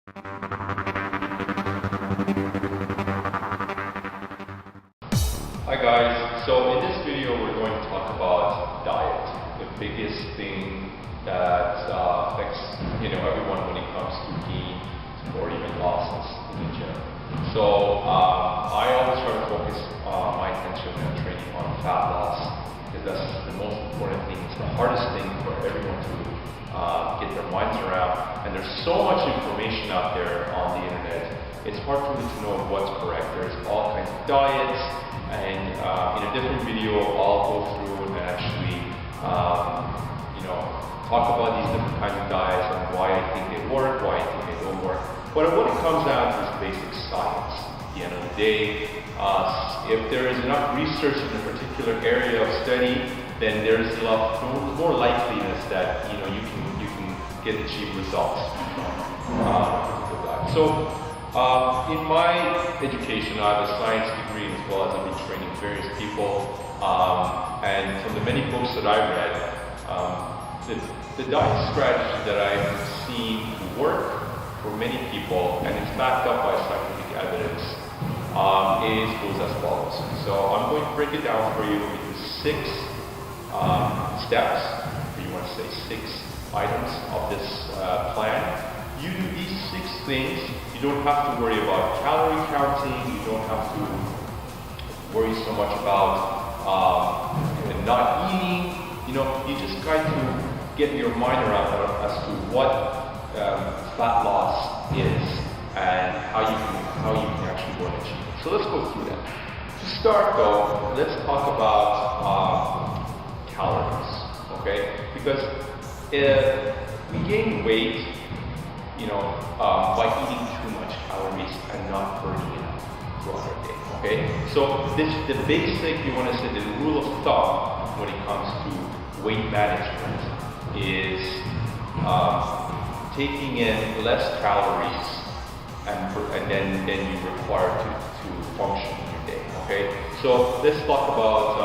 Hi guys, so in this video we're going to talk about diet, the biggest thing that affects everyone when it comes to gain or even losses in the gym. So I always try to focus my attention and training on fat loss because that's the most important thing. It's the hardest thing for everyone to get their minds around, and there's so much information out there on the internet. It's hard for me to know what's correct. There's all kinds of diets. And in a different video, I'll go through and actually, talk about these different kinds of diets and why I think they work, why I think they don't work. But what it comes down to is basic science. At the end of the day, if there is enough research in a particular area of study, then there's a lot more likeliness that you can get achieve results from a particular diet. So. In my education, I have a science degree as well as I've been training various people. And from the many books that I've read, the diet strategy that I've seen work for many people, and it's backed up by scientific evidence, goes as follows. So I'm going to break it down for you into 6 steps, or you want to say 6 items of this plan. You do these 6 things. You don't have to worry about calorie counting. You don't have to worry so much about not eating. You just try to get your mind around as to what fat loss is and how you can actually go and achieve it. So let's go through that. To start though, let's talk about calories. Okay, because if we gain weight, by eating too much calories and not burning enough throughout our day, okay? So the basic, you want to say, the rule of thumb when it comes to weight management is taking in less calories and then you require to function in your day, okay? So let's talk about,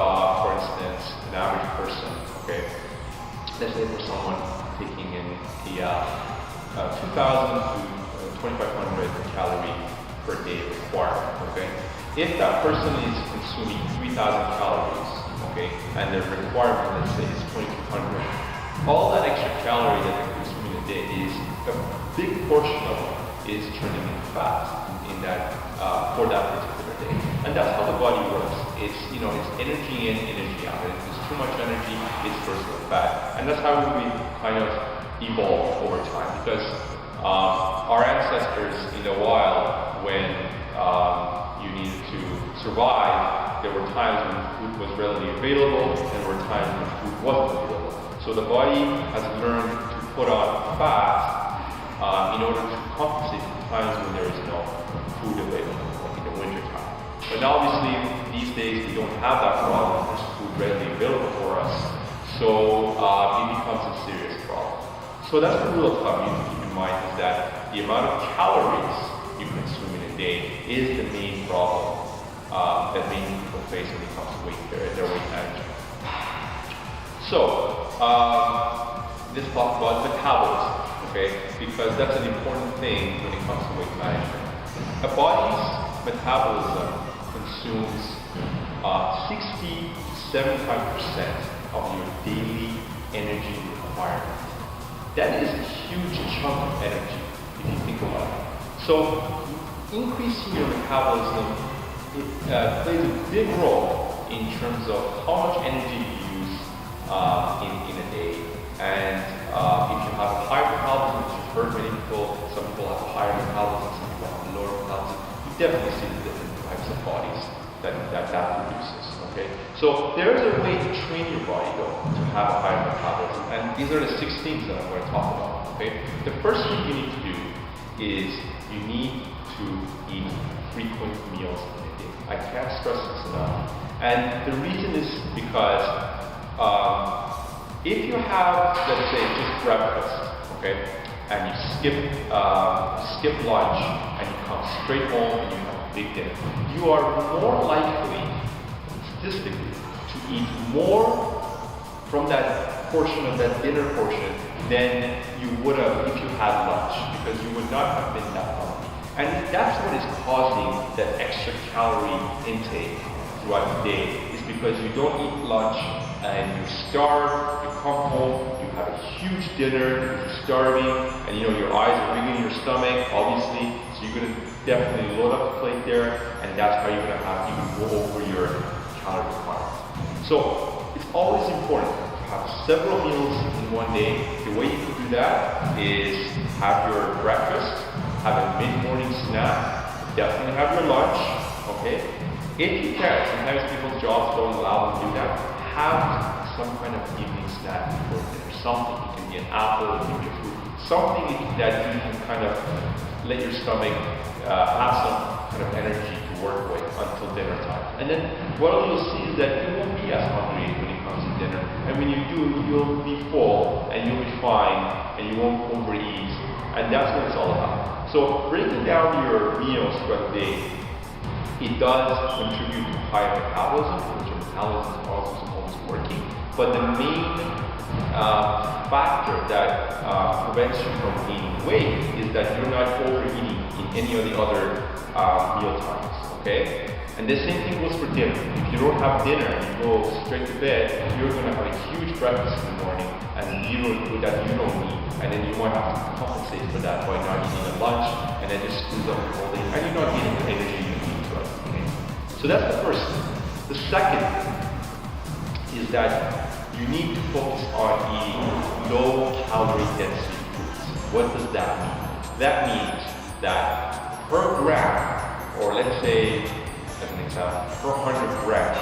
for instance, an average person, okay? Let's say for someone taking in the 2,000 to 2,500 calorie per day requirement, okay? If that person is consuming 3,000 calories, okay, and their requirement, let's say, is 2,200, all that extra calorie that they're consuming a day is, a big portion of it is turning into fat in that, for that particular day. And that's how the body works. It's energy in, energy out. If there's too much energy, it's burst of fat. And that's how we kind of evolve over time, because our ancestors in the wild, when you needed to survive, there were times when food was readily available and there were times when food wasn't available. So the body has learned to put on fat in order to compensate for times when there is no food available, like in the winter time. But now obviously these days we don't have that problem. There's food readily available for us, so it becomes a serious problem. So that's the rule of thumb you need to keep in mind, is that the amount of calories you consume in a day is the main problem that many people face when it comes to their weight management. So let's talk about metabolism, okay? Because that's an important thing when it comes to weight management. A body's metabolism consumes 60 to 75% of your daily energy requirement. That is a huge chunk of energy, if you think about it. So, increasing your metabolism plays a big role in terms of how much energy you use in a day. And if you have a higher metabolism, which you've heard many people, some people have a higher metabolism, some people have a lower metabolism, you definitely see the different types of bodies that produces. Okay? So there is a way to train your body though to have a higher metabolism, and these are the 6 things that I'm going to talk about. Okay? The first thing you need to do is you need to eat frequent meals in a day. I can't stress this enough. And the reason is because if you have, let's say, just breakfast, okay, and you skip lunch and you come straight home and you have a big dinner, you are more likely, statistically, to eat more from that portion of that dinner portion than you would have if you had lunch, because you would not have been And that's what is causing that extra calorie intake throughout the day, is because you don't eat lunch and you're starved, you come home, you have a huge dinner, you're starving, and your eyes are big in your stomach, obviously, so you're going to definitely load up the plate there, and that's how you're going to have to go over your calorie requirements. So it's always important to have several meals in one day. The way you can do that is have your breakfast, have a mid-morning snack, definitely have your lunch, okay? If you can, sometimes people's jobs don't allow them to do that, have some kind of evening snack before dinner, something. It can be an apple, it can be a fruit, something that you can kind of let your stomach have some kind of energy to work with until dinner time. And then what you'll see is that you won't be as hungry when it comes to dinner. And when you do, you'll be full and you'll be fine and you won't overeat. And that's what it's all about. So breaking down your meals throughout the day, it does contribute to higher metabolism, which your metabolism is always working. But the main factor that prevents you from gaining weight is that you're not overeating in any of the other meal times, okay? And the same thing goes for dinner. If you don't have dinner and you go straight to bed, you're going to have a huge breakfast in the morning and you don't need. And then you might have to compensate for that by not eating a lunch, and then just screws up your whole day, and you're not getting the energy you need throughout the day. So that's the first thing. The second thing is that you need to focus on eating low calorie density foods. What does that mean? That means that per gram, or let's say, as an example, per 100 grams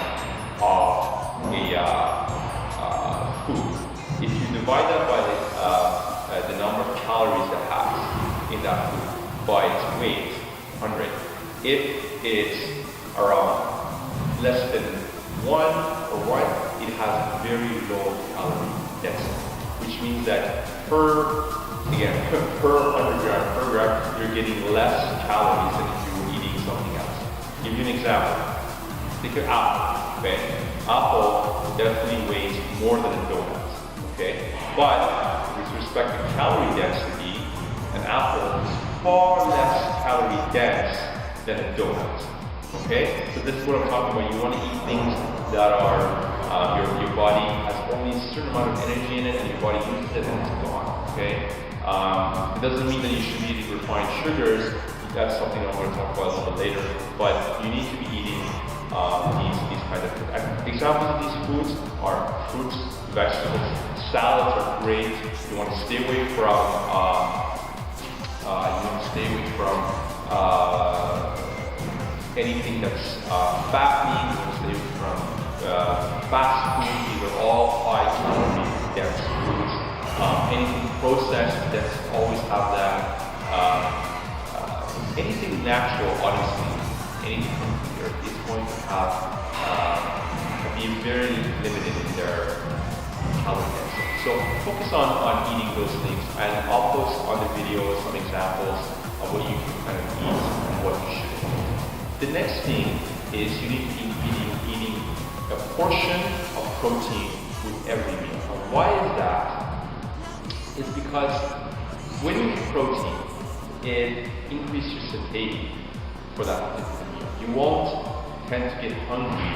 of a food, if you divide that by the number of calories that has in that food by its weight, 100, if it's around less than 1 or 1, it has very low calorie density, which means that per 100 grams per gram, you're getting less calories than if you were eating something else. Give you an example. Take an apple, okay? Apple definitely weighs more than a donut, okay? But with respect to calorie density, an apple is far less calorie dense than a donut, okay? So this is what I'm talking about. You want to eat things that are, your body has only a certain amount of energy in it, and your body uses it and it's gone, okay? It doesn't mean that you should be eating refined sugars. That's something I'm going to talk about a little bit later. But you need to be eating these kind of foods. Examples of these foods are fruits, vegetables. Salads are great. You want to stay away from anything that's fattening. You want to stay away from fast food. These are all high calorie dense foods. Anything processed, that's always have that. Anything natural, honestly, anything from here is going to have be very limited in their calorie density. So focus on eating those things, and I'll post on the video some examples of what you can kind of eat and what you should eat. The next thing is you need to be eating a portion of protein with every meal. And why is that? It's because when you eat protein, it increases your satiety for that particular meal. You won't tend to get hungry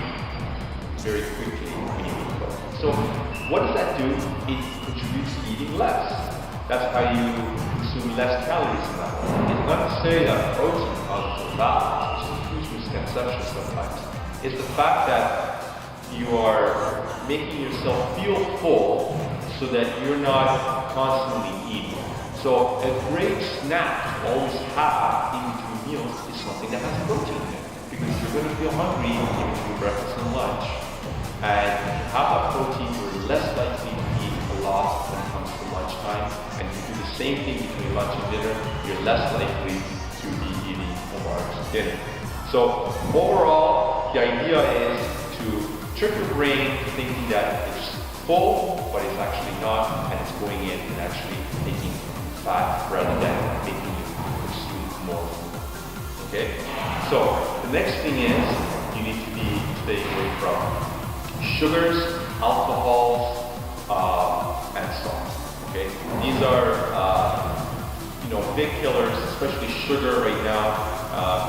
very quickly when you eat protein. So what does that do? It contributes to eating less. That's how you consume less calories in that way. It's not to say that protein causes balance, which is a huge misconception sometimes. It's the fact that you are making yourself feel full so that you're not constantly eating. So a great snack to always have in between meals is something that has protein in it, because you're going to feel hungry in between breakfast and lunch. And if you have that protein, you're less likely to eat a lot when it comes to lunchtime. And if you do the same thing between lunch and dinner, you're less likely to be eating a large dinner. So overall, the idea is to trick your brain to thinking that it's full, but it's actually not, and it's going in and actually taking fat rather than making you consume more food. Okay? So the next thing is you need to be staying away from sugars, alcohols, and salt. Okay? These are big killers, especially sugar right now,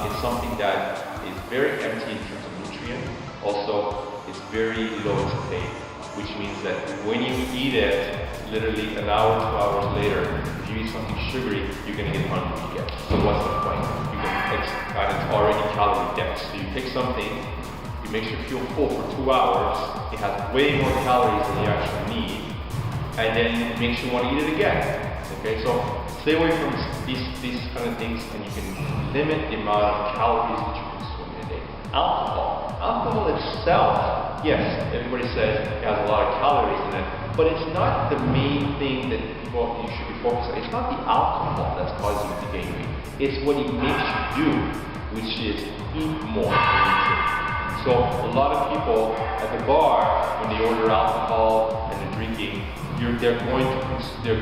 is something that is very empty in terms of nutrient. Also, it's very low in satiety, which means that when you eat it, literally an hour, 2 hours later, if you eat something sugary, you're going to get hungry again. So what's the point? And it's already calorie dense. So you take something, it makes you feel full for 2 hours, it has way more calories than you actually need, and then it makes you want to eat it again. Okay, so stay away from these kind of things, and you can limit the amount of calories that you consume in a day. Alcohol itself, yes, everybody says it has a lot of calories in it, but it's not the main thing that you should be focused on. It's not the alcohol that's causing you to gain weight. It's what it makes you do, which is eat more than you drink. So a lot of people at the bar, when they order alcohol and they're drinking, they're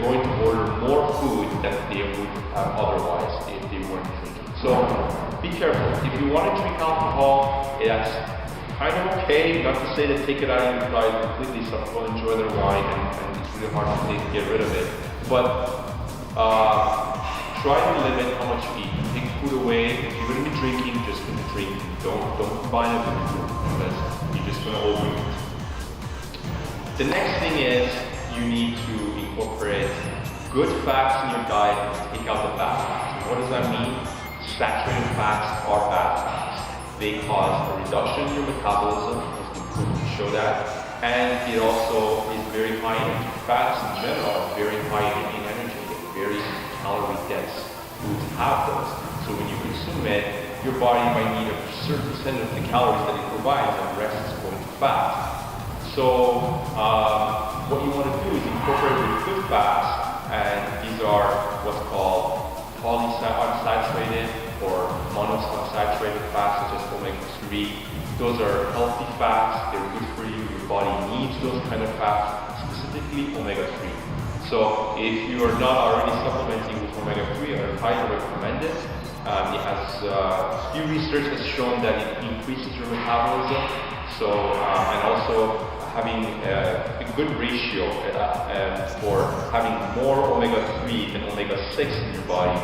going to order more food than they would have otherwise if they weren't drinking. So be careful. If you want to drink alcohol, that's kind of okay. Not to say that take it out of your diet completely. Some people enjoy their wine, and it's really hard to get rid of it. But try to limit how much you eat. Take food away. If you're going to be drinking, just going to drink. Don't combine it with food because you're just going to overeat. The next thing is you need to incorporate good fats in your diet and take out the bad fats. What does that mean? Saturated fats are bad fats. They cause a reduction in your metabolism, has been proven to show that, and it also is very high in energy. Fats in general are very high in energy, very calorie dense foods have those. So when you consume it, your body might need a certain percent of the calories that it provides, and the rest is going to fat. So what you want to do is incorporate your good fats, and these are what's called polyunsaturated or monounsaturated fats, such as omega-3. Those are healthy fats, they're good for you, your body needs those kind of fats, specifically omega-3. So if you are not already supplementing with omega-3, I highly recommend it. It has few research has shown that it increases your metabolism. So and also having a good ratio for having more omega-3 than omega-6 in your body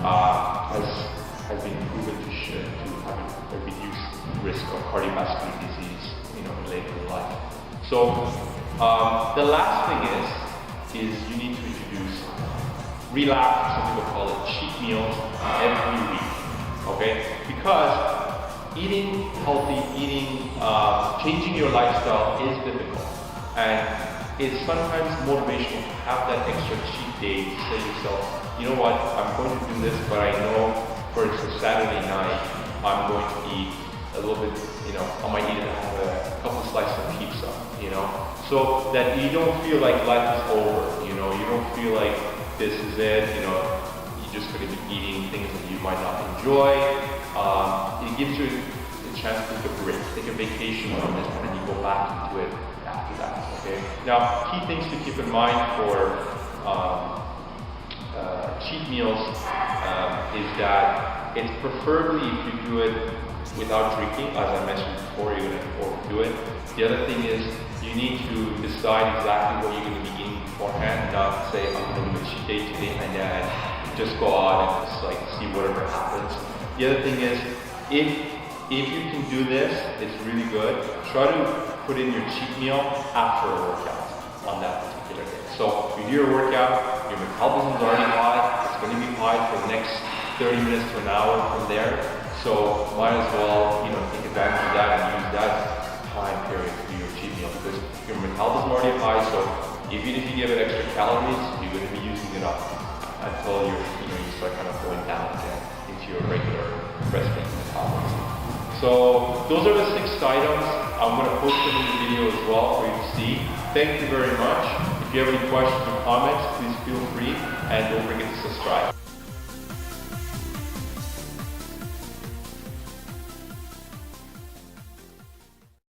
has been proven to have a reduced risk of cardiovascular disease, later in life. So the last thing is you need to introduce relapse, some people call it cheat meals, every week. Okay, because eating healthy, changing your lifestyle is difficult, and it's sometimes motivational to have that extra cheat day to say to yourself, you know what, I'm going to do this, but I know for instance Saturday night, I'm going to eat a little bit, I might need to have a couple slices of pizza, so that you don't feel like life is over, you don't feel like this is it, you're just going to be eating things that you might not enjoy. It gives you a chance to take a break, take a vacation from it, and then you go back into it after that, okay? Now, key things to keep in mind for cheat meals is that it's preferably if you do it without drinking, as I mentioned before, you're going to overdo it. The other thing is you need to decide exactly what you're going to be eating beforehand, not say I'm going to do a cheat day today and then just go out and just see whatever happens. The other thing is if you can do this, it's really good. Try to put in your cheat meal after a workout on that particular day. So if you do your workout, your metabolism is already high, it's going to be high for the next 30 minutes to an hour from there. So might as well, take advantage of that and use that time period to do your cheat meal because your metabolism is already high. So even if you give it extra calories, you're going to be using it up until you start kind of going down again into your regular resting metabolism. So those are the 6 items. I'm going to post them in the video as well for you to see. Thank you very much. If you have any questions or comments, please feel free and don't forget to subscribe.